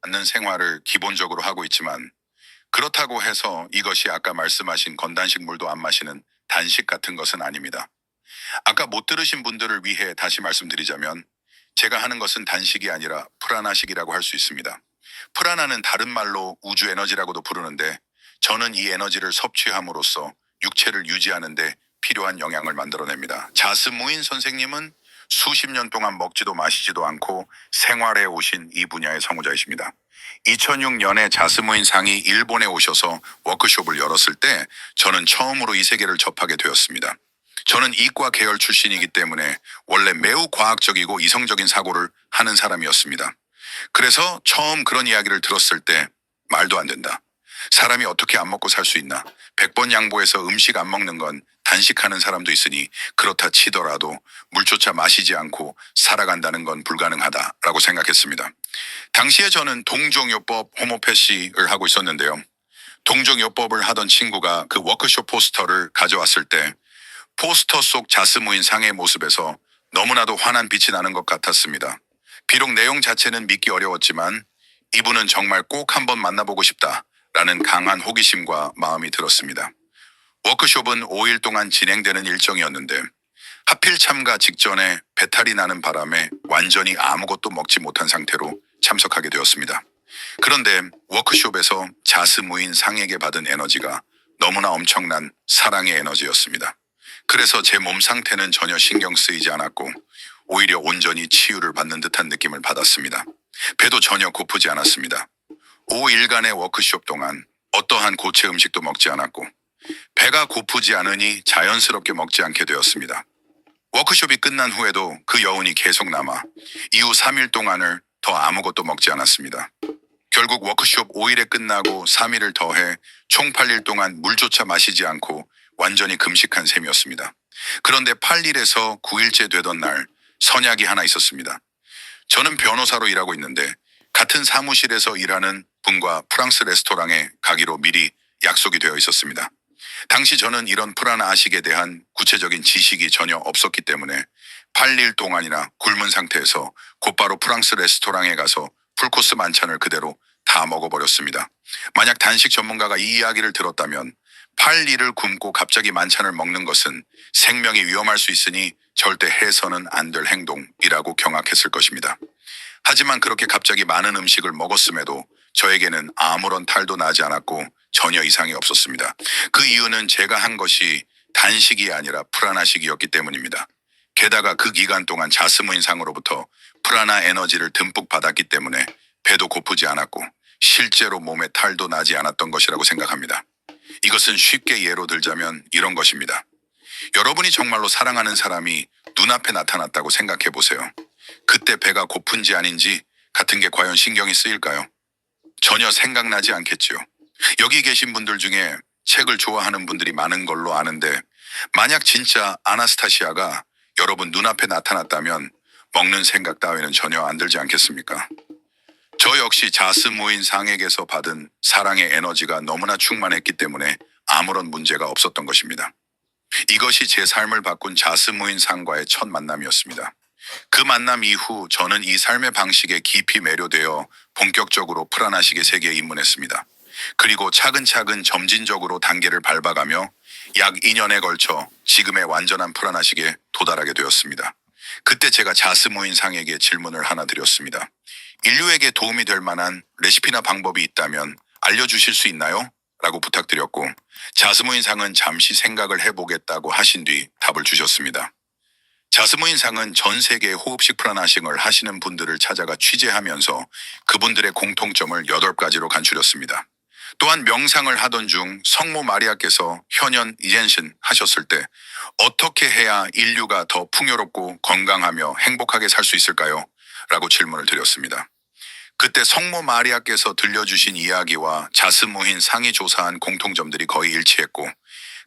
않는 생활을 기본적으로 하고 있지만 그렇다고 해서 이것이 아까 말씀하신 건단식물도 안 마시는 단식 같은 것은 아닙니다. 아까 못 들으신 분들을 위해 다시 말씀드리자면 제가 하는 것은 단식이 아니라 프라나식이라고 할 수 있습니다. 프라나는 다른 말로 우주 에너지라고도 부르는데 저는 이 에너지를 섭취함으로써 육체를 유지하는데 필요한 영양을 만들어냅니다. 자스무인 선생님은 수십 년 동안 먹지도 마시지도 않고 생활해 오신 이 분야의 성우자이십니다. 2006년에 자스무인 상이 일본에 오셔서 워크숍을 열었을 때 저는 처음으로 이 세계를 접하게 되었습니다. 저는 이과 계열 출신이기 때문에 원래 매우 과학적이고 이성적인 사고를 하는 사람이었습니다. 그래서 처음 그런 이야기를 들었을 때 말도 안 된다. 사람이 어떻게 안 먹고 살 수 있나? 100번 양보해서 음식 안 먹는 건 단식하는 사람도 있으니 그렇다 치더라도 물조차 마시지 않고 살아간다는 건 불가능하다라고 생각했습니다. 당시에 저는 동종요법 호모패시를 하고 있었는데요. 동종요법을 하던 친구가 그 워크숍 포스터를 가져왔을 때 포스터 속 자스무인 상의 모습에서 너무나도 환한 빛이 나는 것 같았습니다. 비록 내용 자체는 믿기 어려웠지만 이분은 정말 꼭 한번 만나보고 싶다라는 강한 호기심과 마음이 들었습니다. 워크숍은 5일 동안 진행되는 일정이었는데 하필 참가 직전에 배탈이 나는 바람에 완전히 아무것도 먹지 못한 상태로 참석하게 되었습니다. 그런데 워크숍에서 자스무인 상에게 받은 에너지가 너무나 엄청난 사랑의 에너지였습니다. 그래서 제 몸 상태는 전혀 신경 쓰이지 않았고 오히려 온전히 치유를 받는 듯한 느낌을 받았습니다. 배도 전혀 고프지 않았습니다. 5일간의 워크숍 동안 어떠한 고체 음식도 먹지 않았고 배가 고프지 않으니 자연스럽게 먹지 않게 되었습니다. 워크숍이 끝난 후에도 그 여운이 계속 남아 이후 3일 동안을 더 아무것도 먹지 않았습니다. 결국 워크숍 5일에 끝나고 3일을 더해 총 8일 동안 물조차 마시지 않고 완전히 금식한 셈이었습니다. 그런데 8일에서 9일째 되던 날 선약이 하나 있었습니다. 저는 변호사로 일하고 있는데 같은 사무실에서 일하는 분과 프랑스 레스토랑에 가기로 미리 약속이 되어 있었습니다. 당시 저는 이런 프라나 아식에 대한 구체적인 지식이 전혀 없었기 때문에 8일 동안이나 굶은 상태에서 곧바로 프랑스 레스토랑에 가서 풀코스 만찬을 그대로 다 먹어버렸습니다. 만약 단식 전문가가 이 이야기를 들었다면 8일을 굶고 갑자기 만찬을 먹는 것은 생명이 위험할 수 있으니 절대 해서는 안 될 행동이라고 경악했을 것입니다. 하지만 그렇게 갑자기 많은 음식을 먹었음에도 저에게는 아무런 탈도 나지 않았고 전혀 이상이 없었습니다. 그 이유는 제가 한 것이 단식이 아니라 프라나식이었기 때문입니다. 게다가 그 기간 동안 자스무인상으로부터 프라나 에너지를 듬뿍 받았기 때문에 배도 고프지 않았고 실제로 몸에 탈도 나지 않았던 것이라고 생각합니다. 이것은 쉽게 예로 들자면 이런 것입니다. 여러분이 정말로 사랑하는 사람이 눈앞에 나타났다고 생각해 보세요. 그때 배가 고픈지 아닌지 같은 게 과연 신경이 쓰일까요? 전혀 생각나지 않겠지요. 여기 계신 분들 중에 책을 좋아하는 분들이 많은 걸로 아는데 만약 진짜 아나스타시아가 여러분 눈앞에 나타났다면 먹는 생각 따위는 전혀 안 들지 않겠습니까? 저 역시 자스무인 상에게서 받은 사랑의 에너지가 너무나 충만했기 때문에 아무런 문제가 없었던 것입니다. 이것이 제 삶을 바꾼 자스무인 상과의 첫 만남이었습니다. 그 만남 이후 저는 이 삶의 방식에 깊이 매료되어 본격적으로 프라나식의 세계에 입문했습니다. 그리고 차근차근 점진적으로 단계를 밟아가며 약 2년에 걸쳐 지금의 완전한 프라나식에 도달하게 되었습니다. 그때 제가 자스무인 상에게 질문을 하나 드렸습니다. 인류에게 도움이 될 만한 레시피나 방법이 있다면 알려주실 수 있나요? 라고 부탁드렸고 자스무인 상은 잠시 생각을 해보겠다고 하신 뒤 답을 주셨습니다. 자스무인 상은 전 세계의 호흡식 프라나식을 하시는 분들을 찾아가 취재하면서 그분들의 공통점을 8가지로 간추렸습니다. 또한 명상을 하던 중 성모 마리아께서 현현 이젠신 하셨을 때 어떻게 해야 인류가 더 풍요롭고 건강하며 행복하게 살 수 있을까요? 라고 질문을 드렸습니다. 그때 성모 마리아께서 들려주신 이야기와 자스무인 상이 조사한 공통점들이 거의 일치했고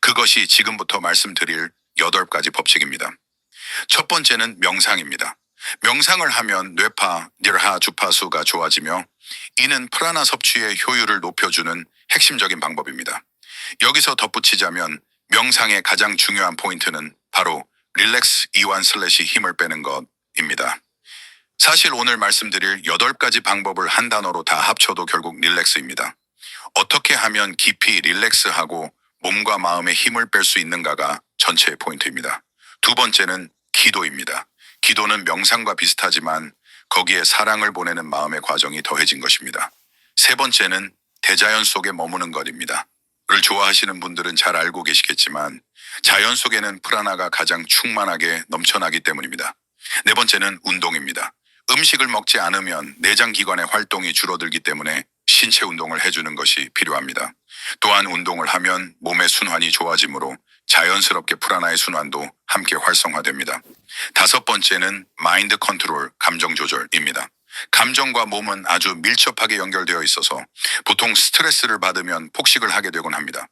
그것이 지금부터 말씀드릴 8가지 법칙입니다. 첫 번째는 명상입니다. 명상을 하면 뇌파, 닐하 주파수가 좋아지며 이는 프라나 섭취의 효율을 높여주는 핵심적인 방법입니다. 여기서 덧붙이자면 명상의 가장 중요한 포인트는 바로 릴렉스 이완 슬래시 힘을 빼는 것입니다. 사실 오늘 말씀드릴 8가지 방법을 한 단어로 다 합쳐도 결국 릴렉스입니다. 어떻게 하면 깊이 릴렉스하고 몸과 마음의 힘을 뺄 수 있는가가 전체의 포인트입니다. 두 번째는 기도입니다. 기도는 명상과 비슷하지만 거기에 사랑을 보내는 마음의 과정이 더해진 것입니다. 세 번째는 대자연 속에 머무는 것입니다. 를 좋아하시는 분들은 잘 알고 계시겠지만 자연 속에는 프라나가 가장 충만하게 넘쳐나기 때문입니다. 네 번째는 운동입니다. 음식을 먹지 않으면 내장 기관의 활동이 줄어들기 때문에 신체 운동을 해주는 것이 필요합니다. 또한 운동을 하면 몸의 순환이 좋아지므로 자연스럽게 프라나의 순환도 함께 활성화됩니다. 다섯 번째는 마인드 컨트롤, 감정 조절입니다. 감정과 몸은 아주 밀접하게 연결되어 있어서 보통 스트레스를 받으면 폭식을 하게 되곤 합니다.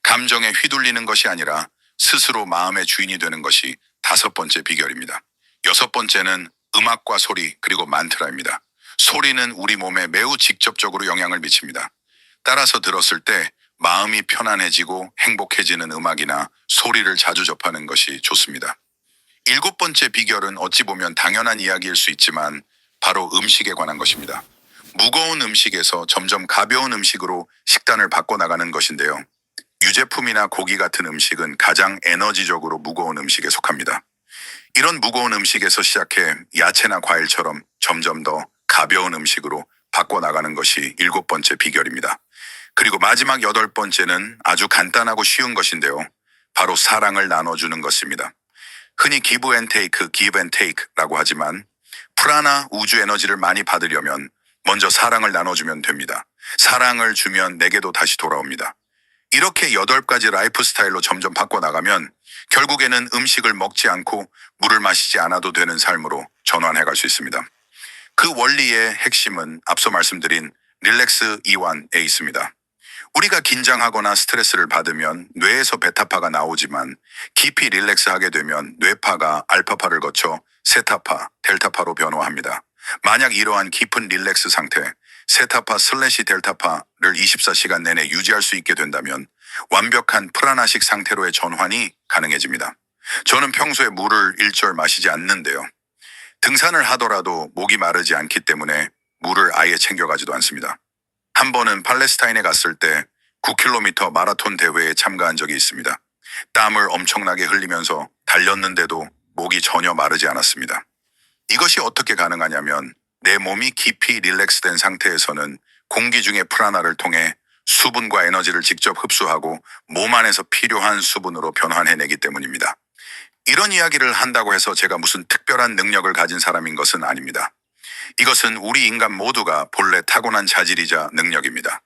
감정에 휘둘리는 것이 아니라 스스로 마음의 주인이 되는 것이 다섯 번째 비결입니다. 여섯 번째는 음악과 소리 그리고 만트라입니다. 소리는 우리 몸에 매우 직접적으로 영향을 미칩니다. 따라서 들었을 때 마음이 편안해지고 행복해지는 음악이나 소리를 자주 접하는 것이 좋습니다. 일곱 번째 비결은 어찌 보면 당연한 이야기일 수 있지만 바로 음식에 관한 것입니다. 무거운 음식에서 점점 가벼운 음식으로 식단을 바꿔나가는 것인데요. 유제품이나 고기 같은 음식은 가장 에너지적으로 무거운 음식에 속합니다. 이런 무거운 음식에서 시작해 야채나 과일처럼 점점 더 가벼운 음식으로 바꿔나가는 것이 일곱 번째 비결입니다. 그리고 마지막 여덟 번째는 아주 간단하고 쉬운 것인데요. 바로 사랑을 나눠주는 것입니다. 흔히 give and take라고 하지만 프라나 우주 에너지를 많이 받으려면 먼저 사랑을 나눠주면 됩니다. 사랑을 주면 내게도 다시 돌아옵니다. 이렇게 8가지 라이프 스타일로 점점 바꿔나가면 결국에는 음식을 먹지 않고 물을 마시지 않아도 되는 삶으로 전환해 갈 수 있습니다. 그 원리의 핵심은 앞서 말씀드린 릴렉스 이완에 있습니다. 우리가 긴장하거나 스트레스를 받으면 뇌에서 베타파가 나오지만 깊이 릴렉스하게 되면 뇌파가 알파파를 거쳐 세타파, 델타파로 변화합니다. 만약 이러한 깊은 릴렉스 상태, 세타파 슬래시 델타파를 24시간 내내 유지할 수 있게 된다면 완벽한 프라나식 상태로의 전환이 가능해집니다. 저는 평소에 물을 일절 마시지 않는데요. 등산을 하더라도 목이 마르지 않기 때문에 물을 아예 챙겨가지도 않습니다. 한 번은 팔레스타인에 갔을 때 9km 마라톤 대회에 참가한 적이 있습니다. 땀을 엄청나게 흘리면서 달렸는데도 목이 전혀 마르지 않았습니다. 이것이 어떻게 가능하냐면 내 몸이 깊이 릴렉스된 상태에서는 공기 중의 프라나를 통해 수분과 에너지를 직접 흡수하고 몸 안에서 필요한 수분으로 변환해내기 때문입니다. 이런 이야기를 한다고 해서 제가 무슨 특별한 능력을 가진 사람인 것은 아닙니다. 이것은 우리 인간 모두가 본래 타고난 자질이자 능력입니다.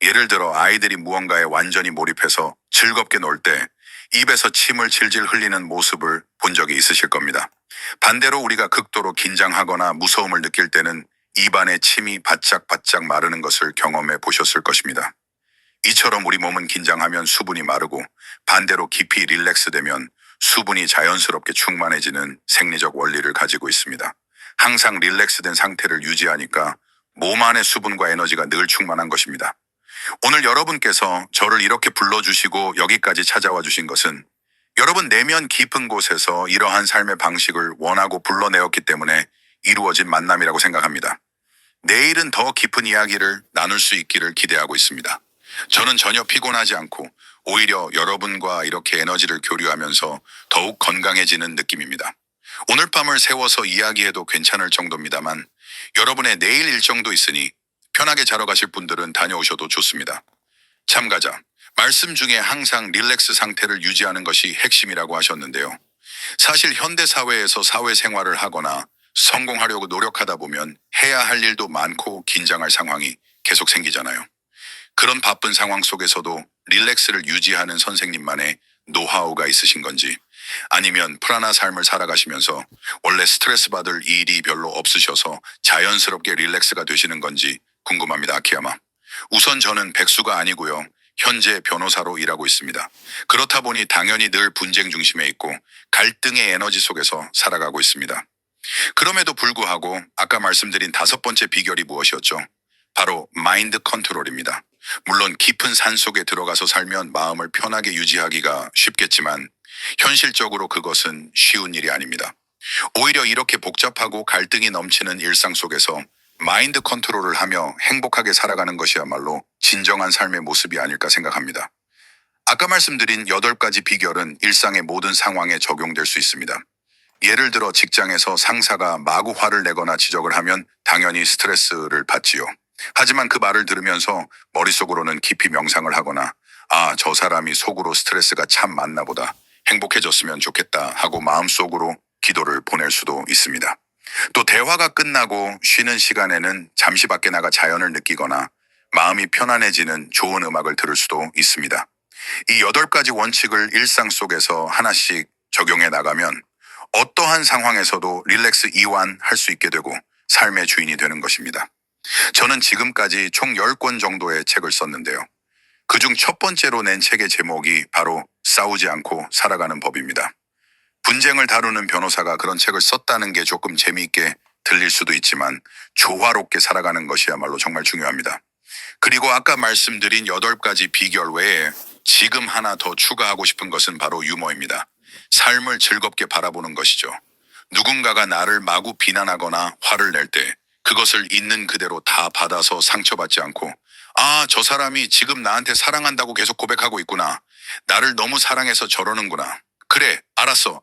예를 들어 아이들이 무언가에 완전히 몰입해서 즐겁게 놀 때 입에서 침을 질질 흘리는 모습을 본 적이 있으실 겁니다. 반대로 우리가 극도로 긴장하거나 무서움을 느낄 때는 입안에 침이 바짝바짝 마르는 것을 경험해 보셨을 것입니다. 이처럼 우리 몸은 긴장하면 수분이 마르고 반대로 깊이 릴렉스되면 수분이 자연스럽게 충만해지는 생리적 원리를 가지고 있습니다. 항상 릴렉스된 상태를 유지하니까 몸 안의 수분과 에너지가 늘 충만한 것입니다. 오늘 여러분께서 저를 이렇게 불러주시고 여기까지 찾아와 주신 것은 여러분 내면 깊은 곳에서 이러한 삶의 방식을 원하고 불러내었기 때문에 이루어진 만남이라고 생각합니다. 내일은 더 깊은 이야기를 나눌 수 있기를 기대하고 있습니다. 저는 전혀 피곤하지 않고 오히려 여러분과 이렇게 에너지를 교류하면서 더욱 건강해지는 느낌입니다. 오늘 밤을 세워서 이야기해도 괜찮을 정도입니다만 여러분의 내일 일정도 있으니 편하게 자러 가실 분들은 다녀오셔도 좋습니다. 참가자, 말씀 중에 항상 릴렉스 상태를 유지하는 것이 핵심이라고 하셨는데요. 사실 현대사회에서 사회생활을 하거나 성공하려고 노력하다 보면 해야 할 일도 많고 긴장할 상황이 계속 생기잖아요. 그런 바쁜 상황 속에서도 릴렉스를 유지하는 선생님만의 노하우가 있으신 건지 아니면 프라나 삶을 살아가시면서 원래 스트레스 받을 일이 별로 없으셔서 자연스럽게 릴렉스가 되시는 건지 궁금합니다, 아키야마. 우선 저는 백수가 아니고요. 현재 변호사로 일하고 있습니다. 그렇다 보니 당연히 늘 분쟁 중심에 있고 갈등의 에너지 속에서 살아가고 있습니다. 그럼에도 불구하고 아까 말씀드린 다섯 번째 비결이 무엇이었죠? 바로 마인드 컨트롤입니다. 물론 깊은 산 속에 들어가서 살면 마음을 편하게 유지하기가 쉽겠지만 현실적으로 그것은 쉬운 일이 아닙니다. 오히려 이렇게 복잡하고 갈등이 넘치는 일상 속에서 마인드 컨트롤을 하며 행복하게 살아가는 것이야말로 진정한 삶의 모습이 아닐까 생각합니다. 아까 말씀드린 8가지 비결은 일상의 모든 상황에 적용될 수 있습니다. 예를 들어 직장에서 상사가 마구 화를 내거나 지적을 하면 당연히 스트레스를 받지요. 하지만 그 말을 들으면서 머릿속으로는 깊이 명상을 하거나 아, 저 사람이 속으로 스트레스가 참 많나 보다. 행복해졌으면 좋겠다 하고 마음속으로 기도를 보낼 수도 있습니다. 또 대화가 끝나고 쉬는 시간에는 잠시 밖에 나가 자연을 느끼거나 마음이 편안해지는 좋은 음악을 들을 수도 있습니다. 이 8가지 원칙을 일상 속에서 하나씩 적용해 나가면 어떠한 상황에서도 릴렉스 이완할 수 있게 되고 삶의 주인이 되는 것입니다. 저는 지금까지 총 10권 정도의 책을 썼는데요. 그중 첫 번째로 낸 책의 제목이 바로 싸우지 않고 살아가는 법입니다. 분쟁을 다루는 변호사가 그런 책을 썼다는 게 조금 재미있게 들릴 수도 있지만 조화롭게 살아가는 것이야말로 정말 중요합니다. 그리고 아까 말씀드린 8가지 비결 외에 지금 하나 더 추가하고 싶은 것은 바로 유머입니다. 삶을 즐겁게 바라보는 것이죠. 누군가가 나를 마구 비난하거나 화를 낼 때 그것을 있는 그대로 다 받아서 상처받지 않고 아, 저 사람이 지금 나한테 사랑한다고 계속 고백하고 있구나. 나를 너무 사랑해서 저러는구나. 그래, 알았어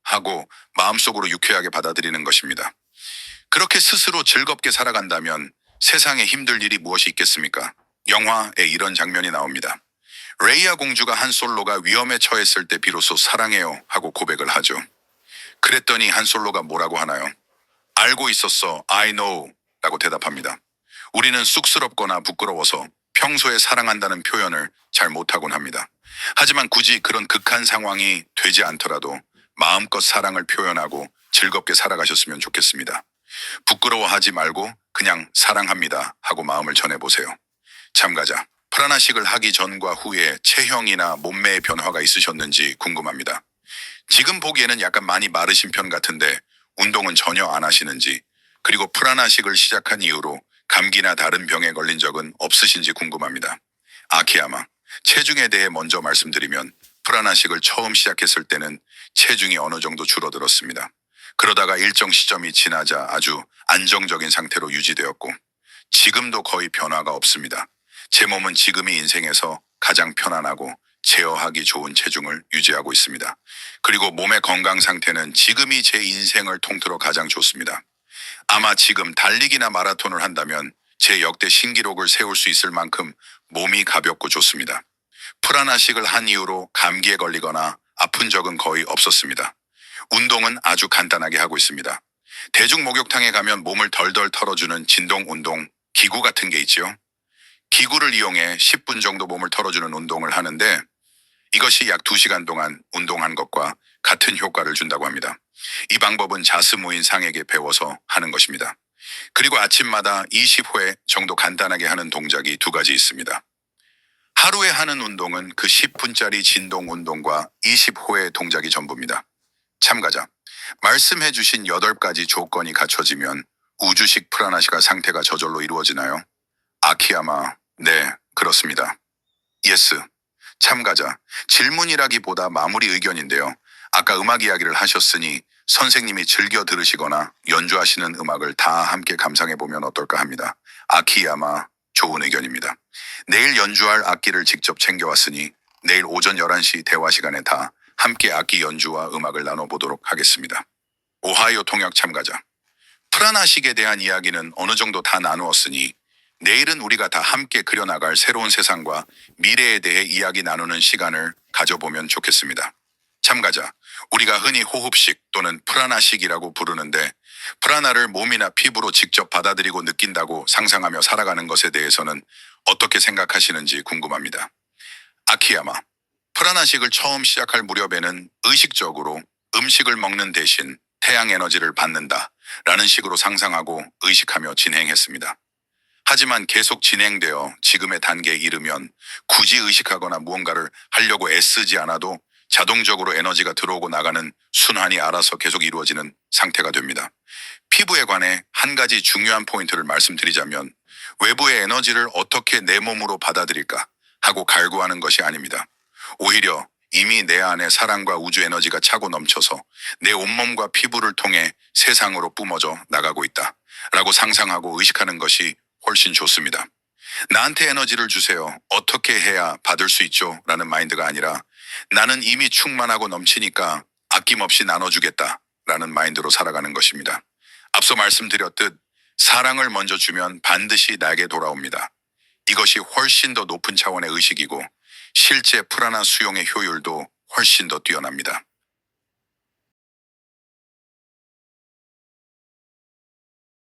하고 마음속으로 유쾌하게 받아들이는 것입니다. 그렇게 스스로 즐겁게 살아간다면 세상에 힘들 일이 무엇이 있겠습니까? 영화에 이런 장면이 나옵니다. 레이아 공주가 한 솔로가 위험에 처했을 때 비로소 사랑해요 하고 고백을 하죠. 그랬더니 한 솔로가 뭐라고 하나요? 알고 있었어, I know 라고 대답합니다. 우리는 쑥스럽거나 부끄러워서 평소에 사랑한다는 표현을 잘 못하곤 합니다. 하지만 굳이 그런 극한 상황이 되지 않더라도 마음껏 사랑을 표현하고 즐겁게 살아가셨으면 좋겠습니다. 부끄러워하지 말고 그냥 사랑합니다 하고 마음을 전해보세요. 참가자, 프라나식을 하기 전과 후에 체형이나 몸매의 변화가 있으셨는지 궁금합니다. 지금 보기에는 약간 많이 마르신 편 같은데 운동은 전혀 안 하시는지, 그리고 프라나식을 시작한 이후로 감기나 다른 병에 걸린 적은 없으신지 궁금합니다. 아키야마, 체중에 대해 먼저 말씀드리면 프라나식을 처음 시작했을 때는 체중이 어느 정도 줄어들었습니다. 그러다가 일정 시점이 지나자 아주 안정적인 상태로 유지되었고 지금도 거의 변화가 없습니다. 제 몸은 지금이 인생에서 가장 편안하고 제어하기 좋은 체중을 유지하고 있습니다. 그리고 몸의 건강 상태는 지금이 제 인생을 통틀어 가장 좋습니다. 아마 지금 달리기나 마라톤을 한다면 제 역대 신기록을 세울 수 있을 만큼 몸이 가볍고 좋습니다. 프라나식을 한 이후로 감기에 걸리거나 아픈 적은 거의 없었습니다. 운동은 아주 간단하게 하고 있습니다. 대중 목욕탕에 가면 몸을 덜덜 털어주는 진동 운동 기구 같은 게 있지요. 기구를 이용해 10분 정도 몸을 털어주는 운동을 하는데 이것이 약 2시간 동안 운동한 것과 같은 효과를 준다고 합니다. 이 방법은 자스무인 상에게 배워서 하는 것입니다. 그리고 아침마다 20회 정도 간단하게 하는 동작이 2가지 있습니다. 하루에 하는 운동은 그 10분짜리 진동 운동과 20호의 동작이 전부입니다. 참가자, 말씀해주신 8가지 조건이 갖춰지면 우주식 프라나시가 상태가 저절로 이루어지나요? 아키야마, 네, 그렇습니다. 예스. 참가자, 질문이라기보다 마무리 의견인데요. 아까 음악 이야기를 하셨으니 선생님이 즐겨 들으시거나 연주하시는 음악을 다 함께 감상해보면 어떨까 합니다. 아키야마, 좋은 의견입니다. 내일 연주할 악기를 직접 챙겨왔으니 내일 오전 11시 대화 시간에 다 함께 악기 연주와 음악을 나눠보도록 하겠습니다. 오하이오 통역 참가자, 프라나식에 대한 이야기는 어느 정도 다 나누었으니 내일은 우리가 다 함께 그려나갈 새로운 세상과 미래에 대해 이야기 나누는 시간을 가져보면 좋겠습니다. 참가자, 우리가 흔히 호흡식 또는 프라나식이라고 부르는데 프라나를 몸이나 피부로 직접 받아들이고 느낀다고 상상하며 살아가는 것에 대해서는 어떻게 생각하시는지 궁금합니다. 아키야마, 프라나식을 처음 시작할 무렵에는 의식적으로 음식을 먹는 대신 태양 에너지를 받는다 라는 식으로 상상하고 의식하며 진행했습니다. 하지만 계속 진행되어 지금의 단계에 이르면 굳이 의식하거나 무언가를 하려고 애쓰지 않아도 자동적으로 에너지가 들어오고 나가는 순환이 알아서 계속 이루어지는 상태가 됩니다. 피부에 관해 한 가지 중요한 포인트를 말씀드리자면 외부의 에너지를 어떻게 내 몸으로 받아들일까 하고 갈구하는 것이 아닙니다. 오히려 이미 내 안에 사랑과 우주 에너지가 차고 넘쳐서 내 온몸과 피부를 통해 세상으로 뿜어져 나가고 있다. 라고 상상하고 의식하는 것이 훨씬 좋습니다. 나한테 에너지를 주세요. 어떻게 해야 받을 수 있죠? 라는 마인드가 아니라 나는 이미 충만하고 넘치니까 아낌없이 나눠주겠다. 라는 마인드로 살아가는 것입니다. 앞서 말씀드렸듯 사랑을 먼저 주면 반드시 나에게 돌아옵니다. 이것이 훨씬 더 높은 차원의 의식이고 실제 프라나 수용의 효율도 훨씬 더 뛰어납니다.